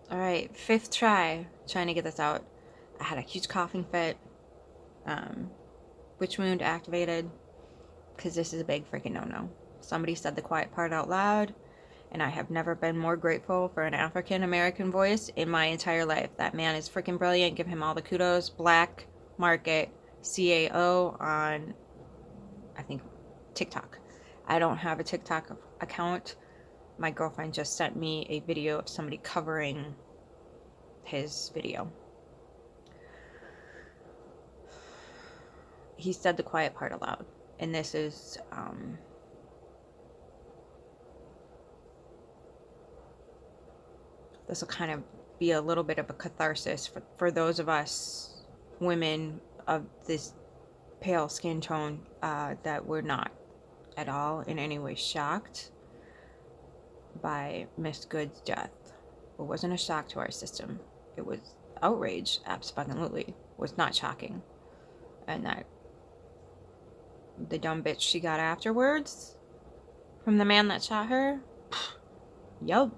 All right, 5th try trying to get this out. I had a huge coughing fit. Witch wound activated, because this is a big freaking no-no. Somebody said the quiet part out loud, and I have never been more grateful for an African American voice in my entire life. That man is freaking brilliant. Give him all the kudos. Black Market CAO on, I think, TikTok. I don't have a TikTok account. My girlfriend just sent me a video of somebody covering his video. He said the quiet part aloud, and this is this will kind of be a little bit of a catharsis for those of us women of this pale skin tone that were not at all in any way shocked by Miss Good's death. It wasn't a shock to our system. It was outrage, absolutely. Was not shocking. And that the dumb bitch she got afterwards from the man that shot her, yup.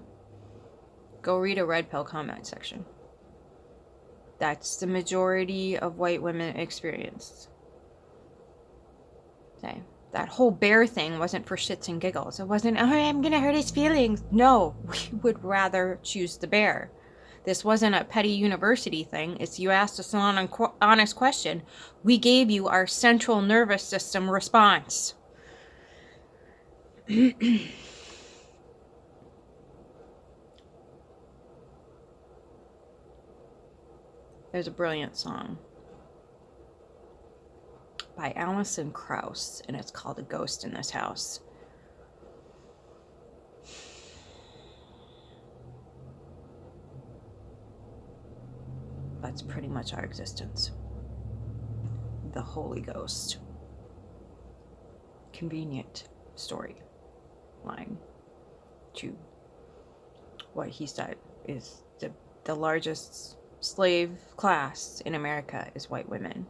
Go read a red pill comment section. That's the majority of white women experienced. Okay. That whole bear thing wasn't for shits and giggles. It wasn't, oh, I'm gonna hurt his feelings. No, we would rather choose the bear. This wasn't a petty university thing. It's you asked us an honest question. We gave you our central nervous system response. There's a brilliant song by Alison Krauss, and it's called A Ghost in This House. That's pretty much our existence. The Holy Ghost. Convenient story line to what he said is the largest slave class in America is white women.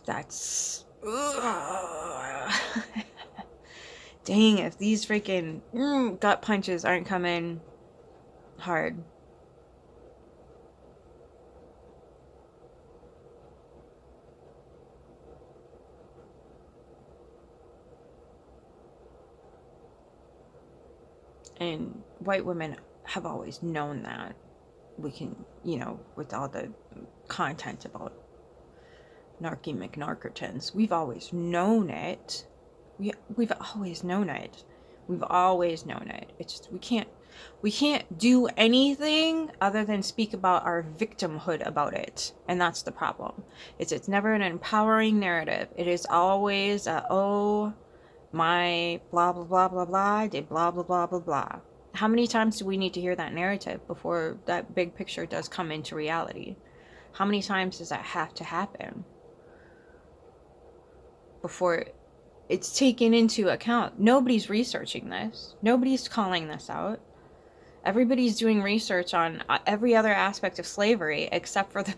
That's dang, if these freaking gut punches aren't coming hard. And white women have always known that. We can, with all the content about narky McNarkertons, we've always known it. We've always known it. We've always known it. It's just we can't do anything other than speak about our victimhood about it. And that's the problem. It's never an empowering narrative. It is always my blah blah blah blah blah did blah blah blah blah blah. How many times do we need to hear that narrative before that big picture does come into reality? How many times does that have to happen before it's taken into account? Nobody's researching this. Nobody's calling this out. Everybody's doing research on every other aspect of slavery except for the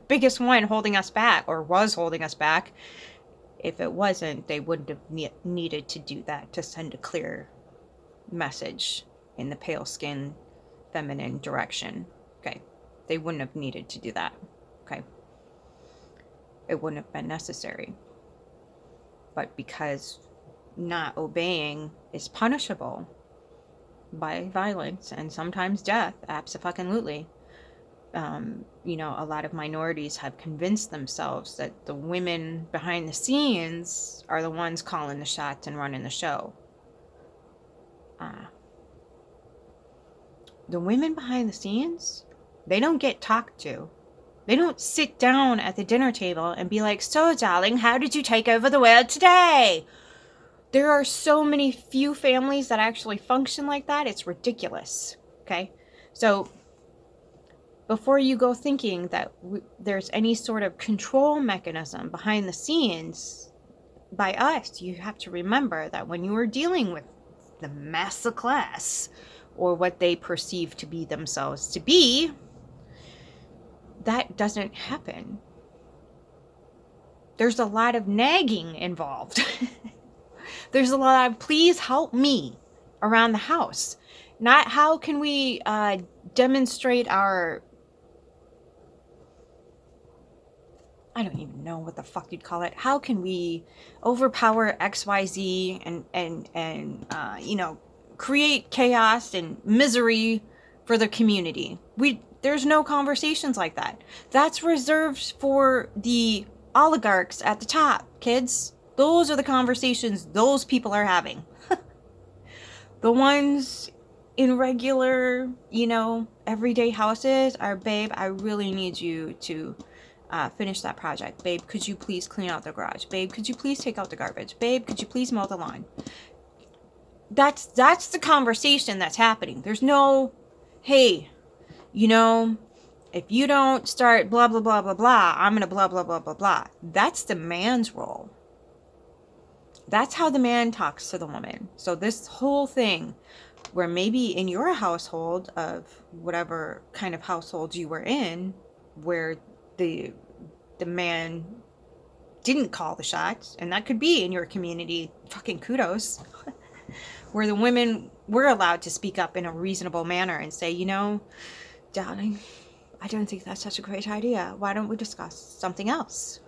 biggest one holding us back, or was holding us back. If it wasn't, they wouldn't have needed to do that to send a clear message in the pale skin, feminine direction. Okay. They wouldn't have needed to do that. Okay. It wouldn't have been necessary. But because not obeying is punishable by violence and sometimes death, abso-fucking-lutely, a lot of minorities have convinced themselves that the women behind the scenes are the ones calling the shots and running the show. The women behind the scenes, they don't get talked to. They don't sit down at the dinner table and be like, so darling, how did you take over the world today? There are so many few families that actually function like that. It's ridiculous. Okay? So before you go thinking that there's any sort of control mechanism behind the scenes by us, you have to remember that when you are dealing with the master class, or what they perceive to be themselves to be, that doesn't happen. There's a lot of nagging involved. There's a lot of, please help me. around the house. Not how can we demonstrate our, I don't even know what the fuck you'd call it. How can we overpower XYZ and you know, create chaos and misery for the community? There's no conversations like that. That's reserved for the oligarchs at the top, kids. Those are the conversations those people are having. The ones in regular, you know, everyday houses are, babe, I really need you to finish that project. Babe, could you please clean out the garage? Babe, could you please take out the garbage? Babe, could you please mow the lawn? That's the conversation that's happening. There's no, hey, you know, if you don't start blah, blah, blah, blah, blah, I'm going to blah, blah, blah, blah, blah. That's the man's role. That's how the man talks to the woman. So this whole thing, where maybe in your household, of whatever kind of household you were in, where the man didn't call the shots, and that could be in your community, fucking kudos, where the women were allowed to speak up in a reasonable manner and say, you know, darling, I don't think that's such a great idea. Why don't we discuss something else?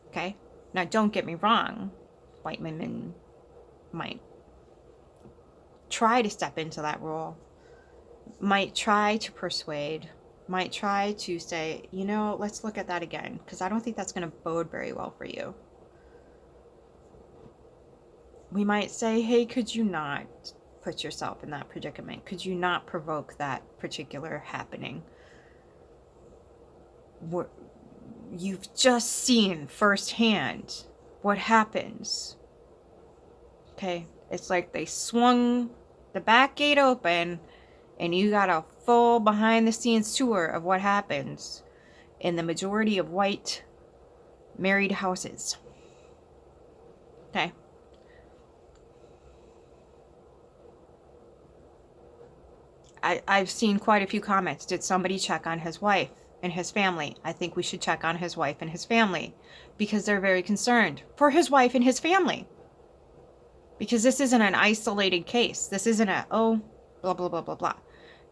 Okay? Now, don't get me wrong. White women might try to step into that role, might try to persuade, might try to say, you know, let's look at that again, because I don't think that's going to bode very well for you. We might say, hey, could you not put yourself in that predicament? Could you not provoke that particular happening? You've just seen firsthand what happens. Okay, it's like they swung the back gate open and you got a full behind the scenes tour of what happens in the majority of white married houses. Okay. I've seen quite a few comments. Did somebody check on his wife and his family? I think we should check on his wife and his family, because they're very concerned for his wife and his family. Because this isn't an isolated case. This isn't a, oh, blah, blah, blah, blah, blah.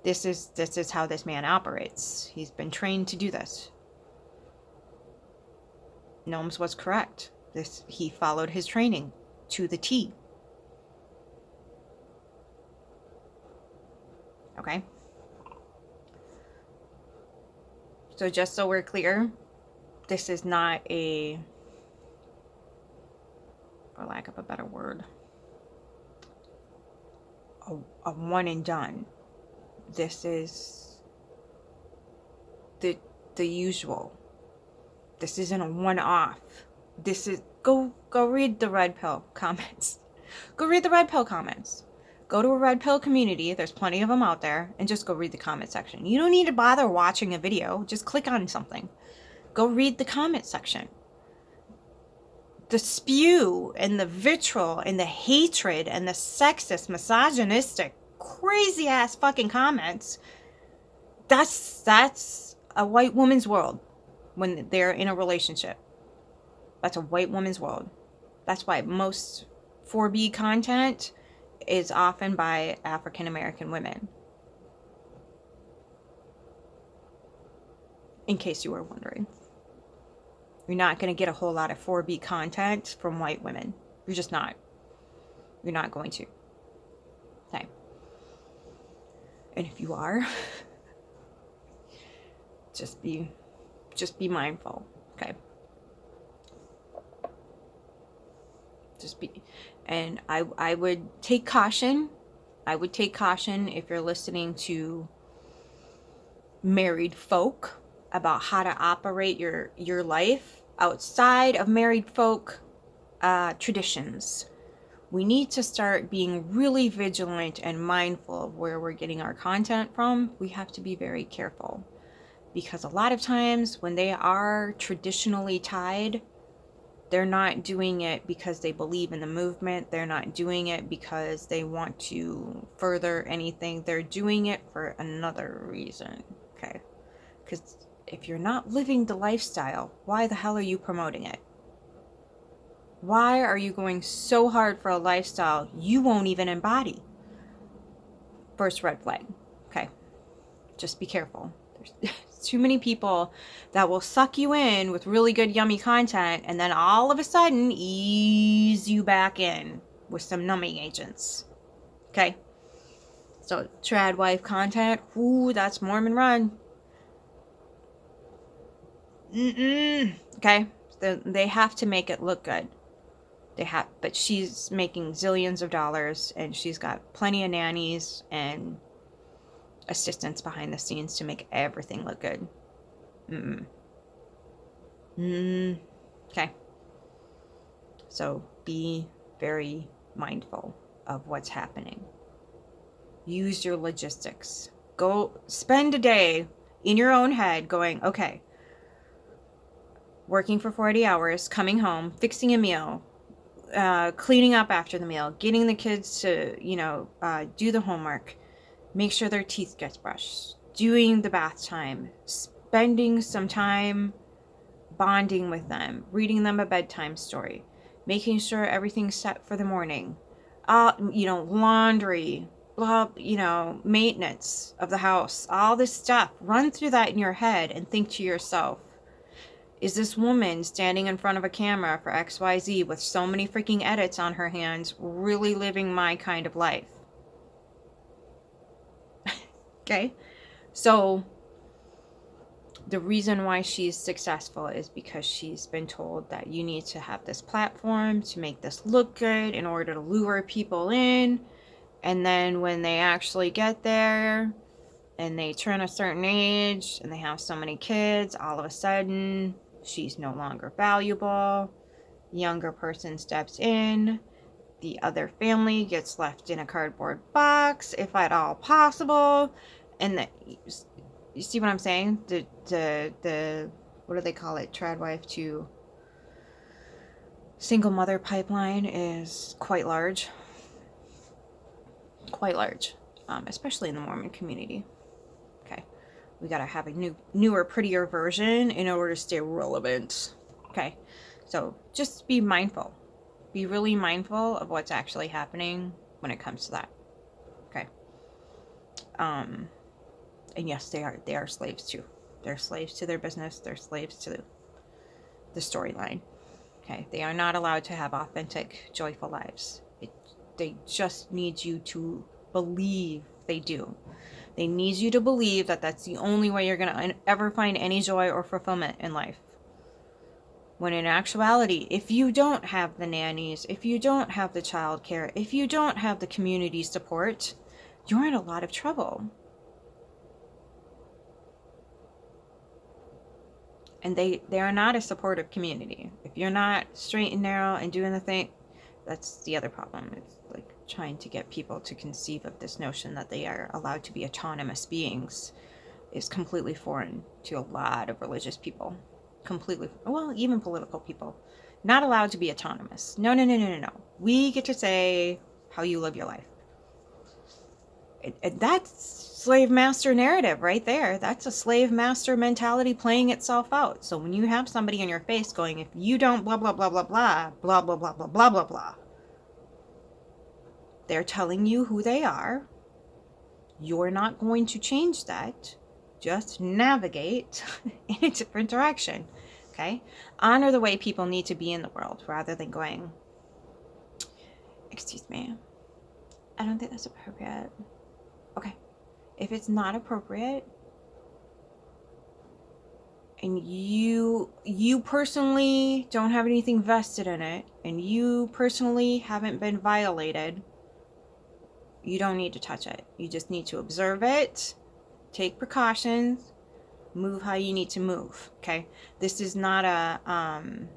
This is how this man operates. He's been trained to do this. Gnomes was correct. He followed his training to the T. Okay? So just so we're clear, this is not a, for lack of a better word, a one and done. This is the usual. This isn't a one-off. This is, go read the red pill comments. Go read the red pill comments. Go to a red pill community, there's plenty of them out there, and just go read the comment section. You don't need to bother watching a video, just click on something. Go read the comment section. The spew and the vitriol and the hatred and the sexist, misogynistic, crazy ass fucking comments, that's a white woman's world when they're in a relationship. That's a white woman's world. That's why most 4B content is often by African American women. In case you were wondering. You're not going to get a whole lot of 4B content from white women. You're just not. You're not going to. Okay. And if you are, just be mindful. Okay. And I would take caution. I would take caution if you're listening to married folk about how to operate your life outside of married folk traditions. We need to start being really vigilant and mindful of where we're getting our content from. We have to be very careful, because a lot of times when they are traditionally tied, they're not doing it because they believe in the movement. They're not doing it because they want to further anything. They're doing it for another reason. Okay? Because if you're not living the lifestyle, why the hell are you promoting it? Why are you going so hard for a lifestyle you won't even embody? First red flag. Okay. Just be careful. There's too many people that will suck you in with really good, yummy content and then all of a sudden ease you back in with some numbing agents. Okay? So, trad wife content, ooh, that's Mormon run. Okay? They have to make it look good. But she's making zillions of dollars and she's got plenty of nannies and assistants behind the scenes to make everything look good. Okay. So be very mindful of what's happening. Use your logistics. Go spend a day in your own head going, okay, working for 40 hours, coming home, fixing a meal, cleaning up after the meal, getting the kids to, do the homework, make sure their teeth gets brushed, doing the bath time, spending some time bonding with them, reading them a bedtime story, making sure everything's set for the morning, laundry, blah, maintenance of the house, all this stuff. Run through that in your head and think to yourself, is this woman standing in front of a camera for XYZ with so many freaking edits on her hands really living my kind of life? Okay? So the reason why she's successful is because she's been told that you need to have this platform to make this look good in order to lure people in. And then when they actually get there and they turn a certain age and they have so many kids, all of a sudden she's no longer valuable. Younger person steps in. The other family gets left in a cardboard box, if at all possible. And you see what I'm saying? The what do they call it? Trad wife to single mother pipeline is quite large. Quite large, especially in the Mormon community. Okay, we gotta have a newer, prettier version in order to stay relevant. Okay, so just be mindful. Be really mindful of what's actually happening when it comes to that. Okay. And yes, they are slaves too. They're slaves to their business. They're slaves to the storyline. Okay, they are not allowed to have authentic, joyful lives. They just need you to believe they do. They need you to believe that that's the only way you're going to ever find any joy or fulfillment in life. When in actuality, if you don't have the nannies, if you don't have the childcare, if you don't have the community support, you're in a lot of trouble. And they are not a supportive community. If you're not straight and narrow and doing the thing, that's the other problem. It's like trying to get people to conceive of this notion that they are allowed to be autonomous beings is completely foreign to a lot of religious people. Completely, well, even political people. Not allowed to be autonomous. No. We get to say how you live your life. That's slave master narrative right there. That's a slave master mentality playing itself out. So when you have somebody in your face going, if you don't blah blah blah blah blah blah blah blah blah blah blah blah, they're telling you who they are. You're not going to change that. Just navigate in a different direction. Okay? Honor the way people need to be in the world rather than going, excuse me, I don't think that's appropriate. Okay. If it's not appropriate and you personally don't have anything vested in it and you personally haven't been violated, you don't need to touch it. You just need to observe it, take precautions, move how you need to move. Okay? This is not and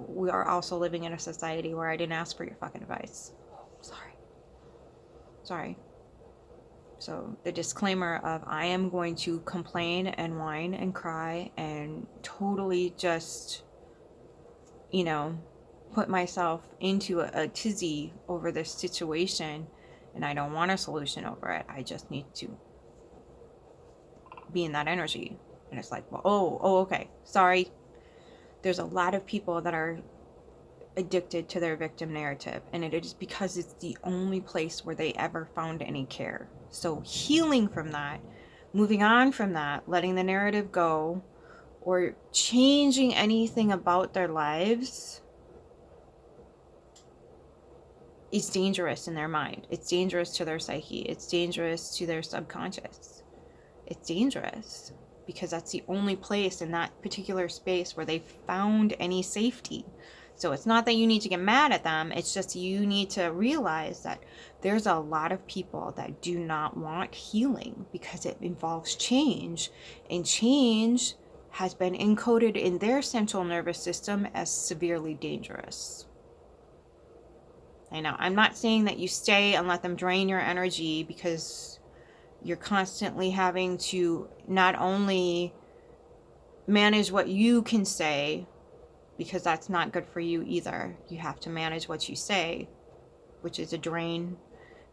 we are also living in a society where I didn't ask for your fucking advice. Sorry. So the disclaimer of I am going to complain and whine and cry and totally just, put myself into a tizzy over this situation, and I don't want a solution over it. I just need to be in that energy. And it's like, well, okay, sorry. There's a lot of people that are addicted to their victim narrative, and it is because it's the only place where they ever found any care. So healing from that, moving on from that, letting the narrative go, or changing anything about their lives is dangerous in their mind. It's dangerous to their psyche. It's dangerous to their subconscious. It's dangerous because that's the only place in that particular space where they found any safety. So it's not that you need to get mad at them. It's just you need to realize that there's a lot of people that do not want healing because it involves change, and change has been encoded in their central nervous system as severely dangerous. I know, I'm not saying that you stay and let them drain your energy, because you're constantly having to not only manage what you can say, because that's not good for you either. You have to manage what you say, which is a drain,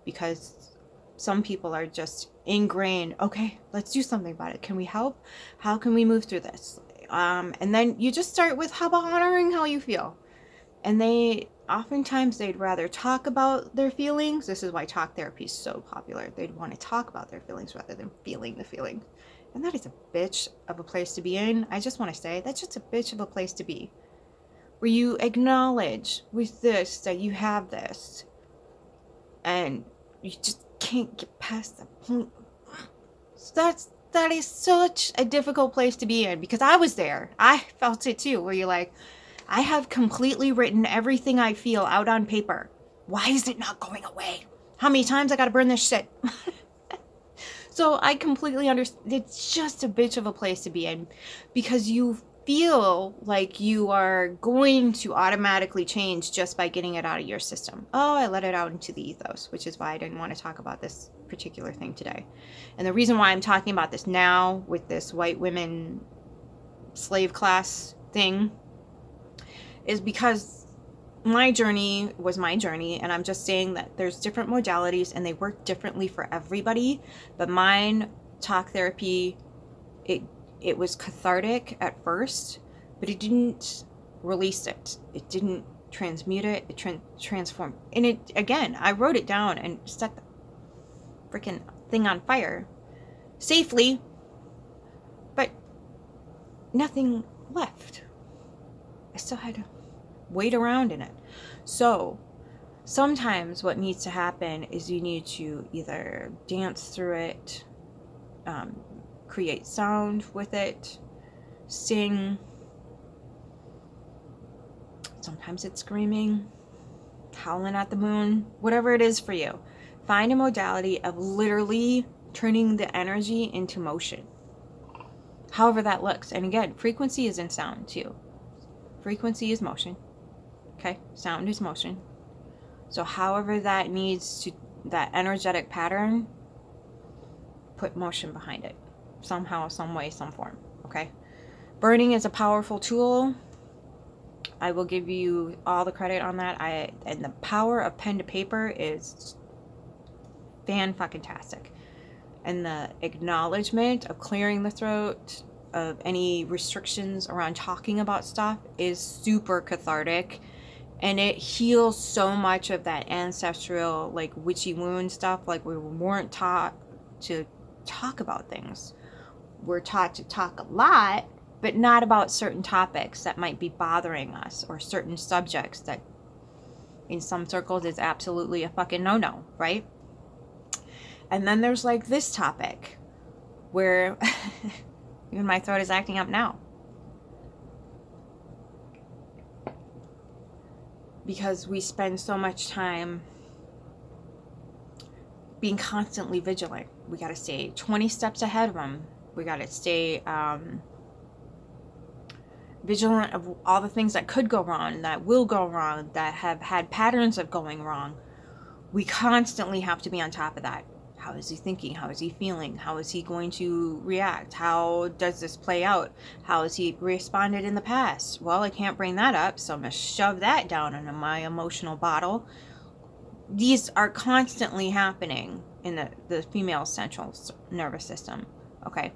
because some people are just ingrained. Okay, let's do something about it. Can we help? How can we move through this? And then you just start with, how about honoring how you feel? And oftentimes they'd rather talk about their feelings. This is why talk therapy is so popular. They'd want to talk about their feelings rather than feeling the feeling. And that is a bitch of a place to be in. I just want to say, that's just a bitch of a place to be. Where you acknowledge with this that you have this, and you just can't get past the point. So that is such a difficult place to be in, because I was there. I felt it too, where you're like, I have completely written everything I feel out on paper. Why is it not going away? How many times I gotta burn this shit? So I completely understand. It's just a bitch of a place to be in, because you feel like you are going to automatically change just by getting it out of your system. Oh, I let it out into the ethos, which is why I didn't want to talk about this particular thing today. And the reason why I'm talking about this now with this white women slave class thing is because my journey was my journey, and I'm just saying that there's different modalities and they work differently for everybody. But mine, talk therapy, it was cathartic at first, but it didn't release it. It didn't transmute it. It transformed. And it, again, I wrote it down and set the freaking thing on fire safely, but nothing left. I still had to wait around in it. So sometimes what needs to happen is you need to either dance through it, create sound with it, sing. Sometimes it's screaming, howling at the moon, whatever it is for you. Find a modality of literally turning the energy into motion, however that looks. And again, frequency is in sound too. Frequency is motion. Okay, sound is motion. So however that needs to, that energetic pattern, put motion behind it. Somehow, some way, some form. Okay? Burning is a powerful tool. I will give you all the credit on that. And the power of pen to paper is fan-fucking-tastic. And the acknowledgement of clearing the throat, of any restrictions around talking about stuff, is super cathartic. And it heals so much of that ancestral, like, witchy wound stuff. Like, we weren't taught to talk about things. We're taught to talk a lot, but not about certain topics that might be bothering us, or certain subjects that in some circles is absolutely a fucking no-no, right? And then there's like this topic where even my throat is acting up now, because we spend so much time being constantly vigilant. We got to stay 20 steps ahead of them. We got to stay vigilant of all the things that could go wrong, that will go wrong, that have had patterns of going wrong. We constantly have to be on top of that. How is he thinking? How is he feeling? How is he going to react? How does this play out? How has he responded in the past? Well, I can't bring that up, so I'm going to shove that down into my emotional bottle. These are constantly happening in the female central nervous system, okay?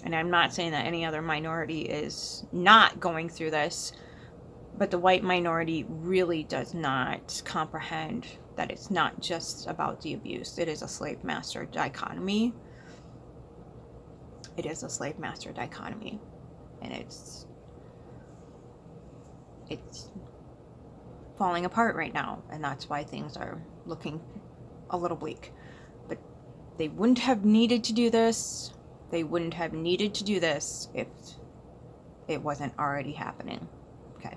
And I'm not saying that any other minority is not going through this, But the white minority really does not comprehend that it's not just about the abuse. It is a slave master dichotomy. It is a slave master dichotomy. And it's falling apart right now. And that's why things are looking a little bleak. But they wouldn't have needed to do this. They wouldn't have needed to do this if it wasn't already happening. Okay.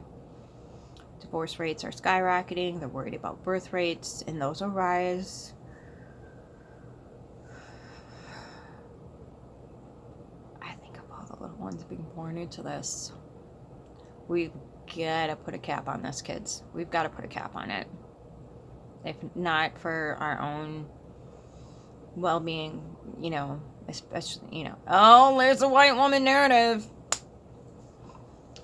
Divorce rates are skyrocketing. They're worried about birth rates, and those will rise. I think of all the little ones being born into this. We've got to put a cap on this, kids. We've got to put a cap on it. If not for our own well-being, especially, oh, there's a white woman narrative.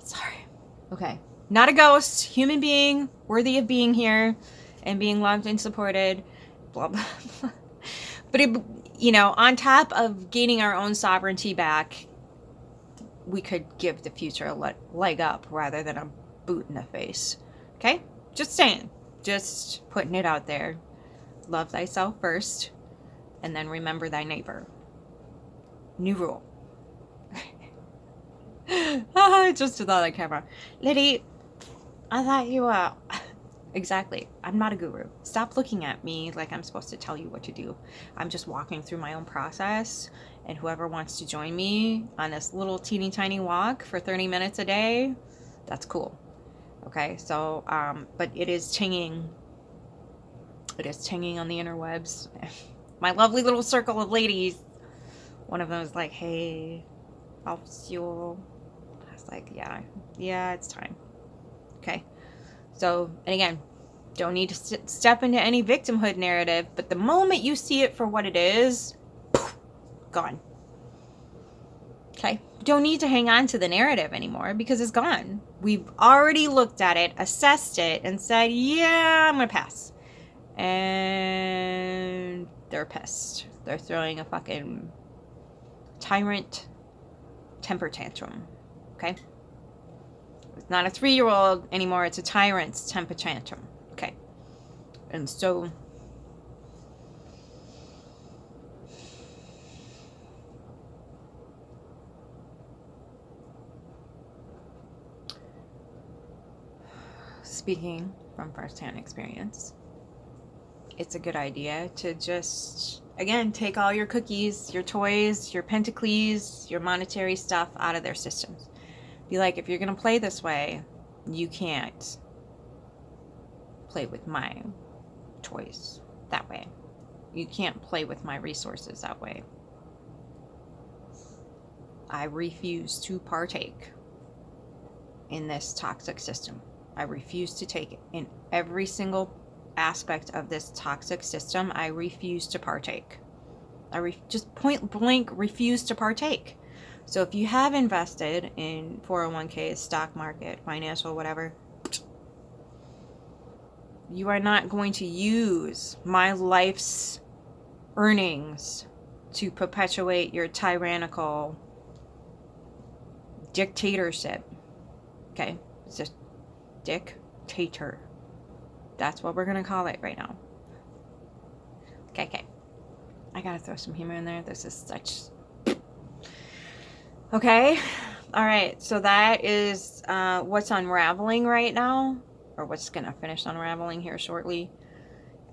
Sorry. Okay. Not a ghost, human being, worthy of being here and being loved and supported, blah, blah, blah. But, on top of gaining our own sovereignty back, we could give the future a leg up rather than a boot in the face. Okay? Just saying. Just putting it out there. Love thyself first, and then remember thy neighbor. New rule. I just saw that camera. Liddy, I thought you were... Exactly. I'm not a guru. Stop looking at me like I'm supposed to tell you what to do. I'm just walking through my own process, and whoever wants to join me on this little teeny tiny walk for 30 minutes a day, that's cool. Okay, so, but it is tinging. It is tinging on the interwebs. My lovely little circle of ladies. One of them was like, hey, I'll fuel. I was like, yeah, it's time. Okay. So, and again, don't need to step into any victimhood narrative, but the moment you see it for what it is, gone. Okay? Don't need to hang on to the narrative anymore because it's gone. We've already looked at it, assessed it, and said, yeah, I'm going to pass. And they're pissed. They're throwing a fucking tyrant temper tantrum. Okay? It's not a 3-year-old anymore. It's a tyrant's temper tantrum. Okay. And so... speaking from firsthand experience, it's a good idea to just, again, take all your cookies, your toys, your pentacles, your monetary stuff out of their systems. Be like, if you're going to play this way, you can't play with my toys that way. You can't play with my resources that way. I refuse to partake in this toxic system. I refuse to take it. In every single aspect of this toxic system, I refuse to partake. Just point blank refuse to partake. So if you have invested in 401k, stock market, financial, whatever, you are not going to use my life's earnings to perpetuate your tyrannical dictatorship. Okay? It's just dictator. That's what we're going to call it right now. Okay. I got to throw some humor in there. This is such... Okay. All right. So that is what's unraveling right now, or what's going to finish unraveling here shortly.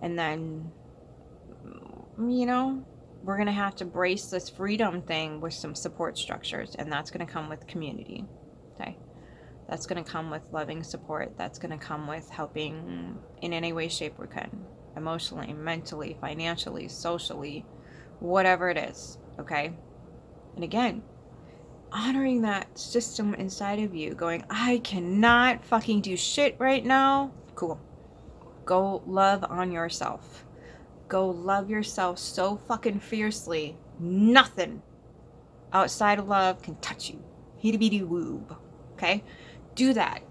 And then, we're going to have to brace this freedom thing with some support structures, and that's going to come with community. Okay. That's going to come with loving support. That's going to come with helping in any way, shape, or can. Emotionally, mentally, financially, socially, whatever it is. Okay. And again, honoring that system inside of you, going, I cannot fucking do shit right now. Cool. Go love on yourself. Go love yourself so fucking fiercely. Nothing outside of love can touch you. Hitty-bitty woob. Okay? Do that.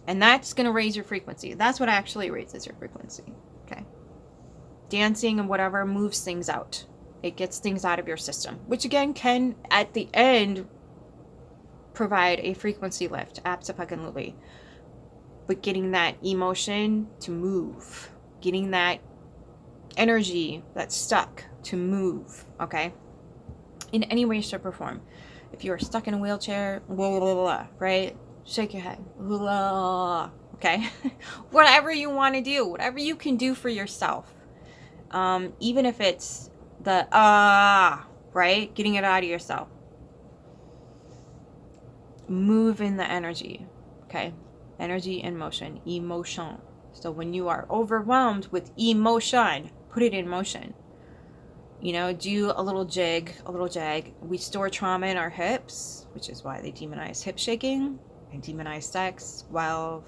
And that's going to raise your frequency. That's what actually raises your frequency. Okay? Dancing and whatever moves things out. It gets things out of your system. Which again can, at the end, provide a frequency lift. Abso-fucking-lutely. but getting that emotion to move, getting that energy that's stuck to move, okay? In any way, shape, or form. If you're stuck in a wheelchair, blah, blah, blah, right? Shake your head, blah, okay? Whatever you want to do, whatever you can do for yourself. Even if it's the right? Getting it out of yourself. Move in the energy, okay? Energy and motion, emotion. So when you are overwhelmed with emotion, put it in motion. You know, do a little jig, a little jag. We store trauma in our hips, which is why they demonize hip shaking and demonize sex while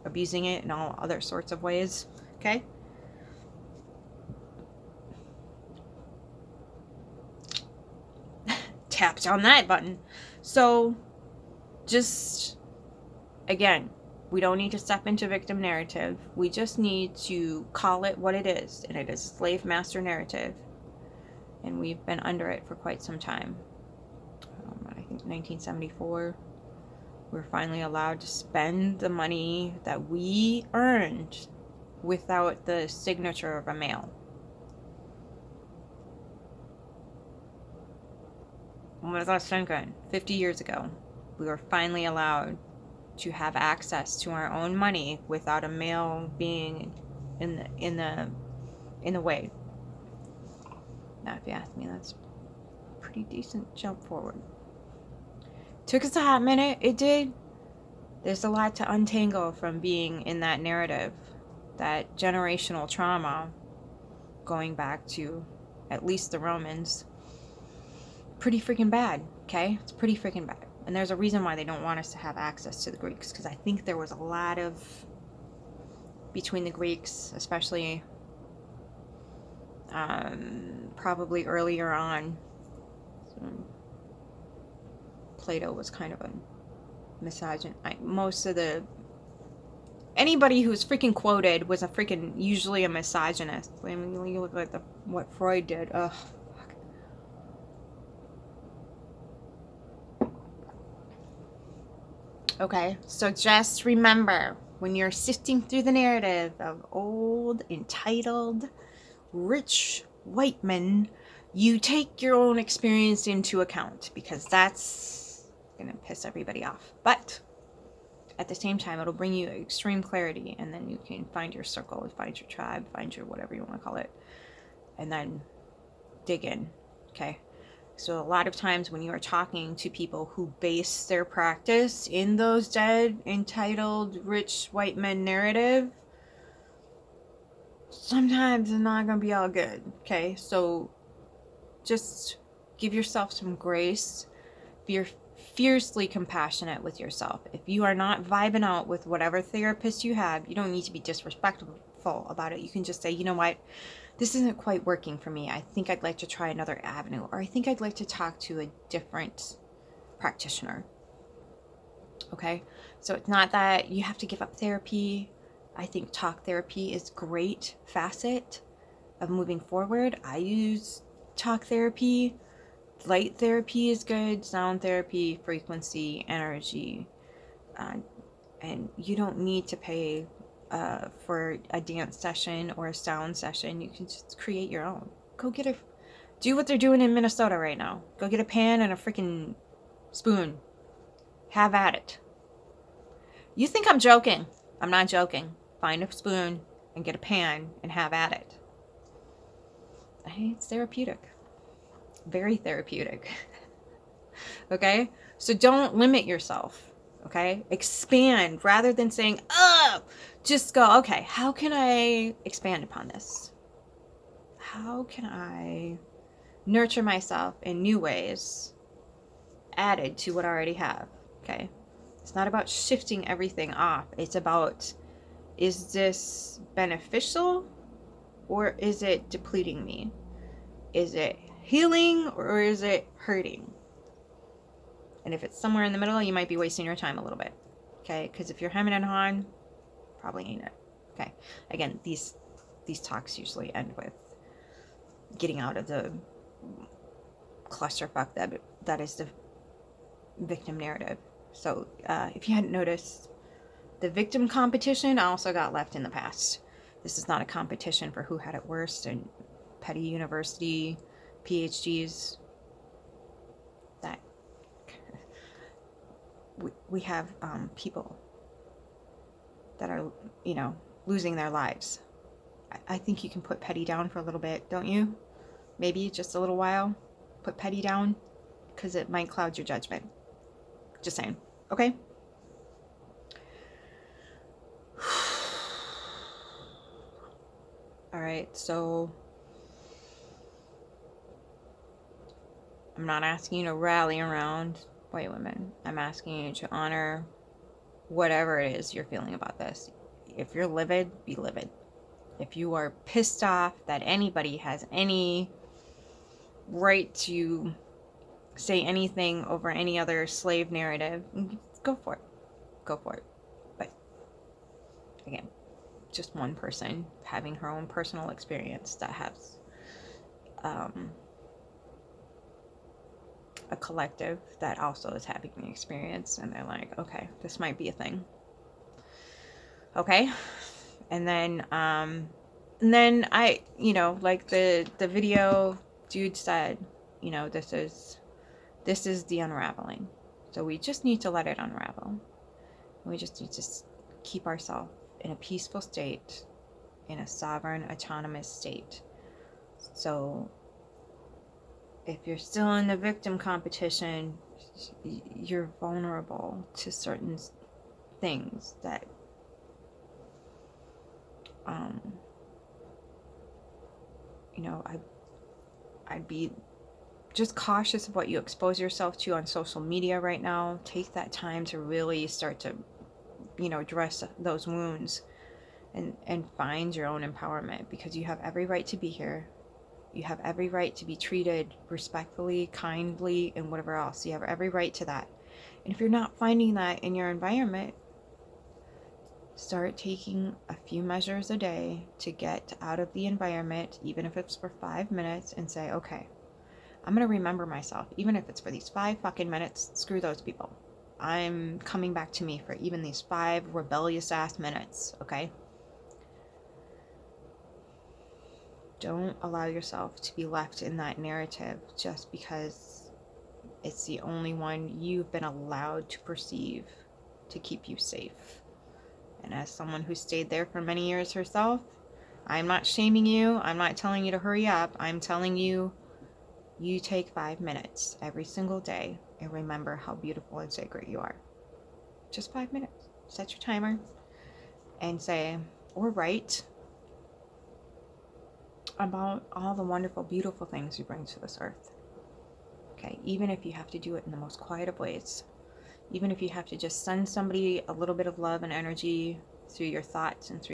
abusing it in all other sorts of ways, okay? Tapped on that button. So just, again, we don't need to step into victim narrative. We just need to call it what it is, and it is slave master narrative. And we've been under it for quite some time. I think 1974, we're finally allowed to spend the money that we earned without the signature of a male. When was that thinking? 50 years ago, we were finally allowed to have access to our own money without a male being in the way. Now, if you ask me, that's a pretty decent jump forward. Took us a hot minute. It did. There's a lot to untangle from being in that narrative, that generational trauma, going back to at least the Romans. Pretty freaking bad, okay? It's pretty freaking bad. And there's a reason why they don't want us to have access to the Greeks, because I think there was a lot of, between the Greeks, especially probably earlier on, Plato was kind of a misogynist. Most of anybody who's freaking quoted was usually a misogynist. I mean, you look at what Freud did. Ugh. Okay, so just remember, when you're sifting through the narrative of old, entitled, rich white men, you take your own experience into account, because that's going to piss everybody off. But at the same time, it'll bring you extreme clarity, and then you can find your circle, find your tribe, find your whatever you want to call it, and then dig in, okay? So a lot of times when you are talking to people who base their practice in those dead, entitled, rich white men narrative, sometimes it's not going to be all good, okay? So just give yourself some grace. Be fiercely compassionate with yourself. If you are not vibing out with whatever therapist you have, you don't need to be disrespectful about it. You can just say, you know what? This isn't quite working for me. I think I'd like to try another avenue, or I think I'd like to talk to a different practitioner. Okay? So it's not that you have to give up therapy. I think talk therapy is a great facet of moving forward. I use talk therapy. Light therapy is good. Sound therapy, frequency, energy. And you don't need to pay for a dance session or a sound session. You can just create your own. Go do what they're doing in Minnesota right now. Go get a pan and a freaking spoon. Have at it. You think I'm joking? I'm not joking. Find a spoon and get a pan and have at it. It's therapeutic. Very therapeutic. Okay? So don't limit yourself. Okay? Expand rather than saying, just go, okay, how can I expand upon this? How can I nurture myself in new ways added to what I already have? Okay? It's not about shifting everything off. It's about, is this beneficial or is it depleting me? Is it healing or is it hurting? And if it's somewhere in the middle, you might be wasting your time a little bit. Okay? Because if you're hemming and hawing, probably ain't it. Okay? Again, these talks usually end with getting out of the clusterfuck that is the victim narrative. So if you hadn't noticed, The victim competition also got left in the past. This is not a competition for who had it worst and petty university PhDs. That we have people that are, you know, losing their lives. I think you can put petty down for a little bit, don't you? Maybe just a little while. Put petty down, because it might cloud your judgment. Just saying. Okay? All right, so I'm not asking you to rally around white women. I'm asking you to honor whatever it is you're feeling about this. If you're livid, be livid. If you are pissed off that anybody has any right to say anything over any other slave narrative, go for it. Go for it. But again, just one person having her own personal experience that has a collective that also is having the experience, and they're like, okay, this might be a thing. Okay? And then I, you know, like the video dude said, you know, this is the unraveling. So we just need to let it unravel. We just need to keep ourselves in a peaceful state, in a sovereign, autonomous state. So if you're still in the victim competition, you're vulnerable to certain things that you know, I'd be just cautious of what you expose yourself to on social media right now. Take that time to really start to, you know, dress those wounds and find your own empowerment, because you have every right to be here. You have every right to be treated respectfully, kindly, and whatever else. You have every right to that. And if you're not finding that in your environment, start taking a few measures a day to get out of the environment, even if it's for 5 minutes, and say, okay, I'm going to remember myself, even if it's for these 5 fucking minutes. Screw those people. I'm coming back to me for even these 5 rebellious ass minutes, okay? Don't allow yourself to be left in that narrative just because it's the only one you've been allowed to perceive to keep you safe. And as someone who stayed there for many years herself, I'm not shaming you. I'm not telling you to hurry up. I'm telling you, you take 5 minutes every single day and remember how beautiful and sacred you are. Just 5 minutes. Set your timer and say, or write about all the wonderful, beautiful things you bring to this earth. Okay, even if you have to do it in the most quiet of ways. Even if you have to just send somebody a little bit of love and energy through your thoughts and through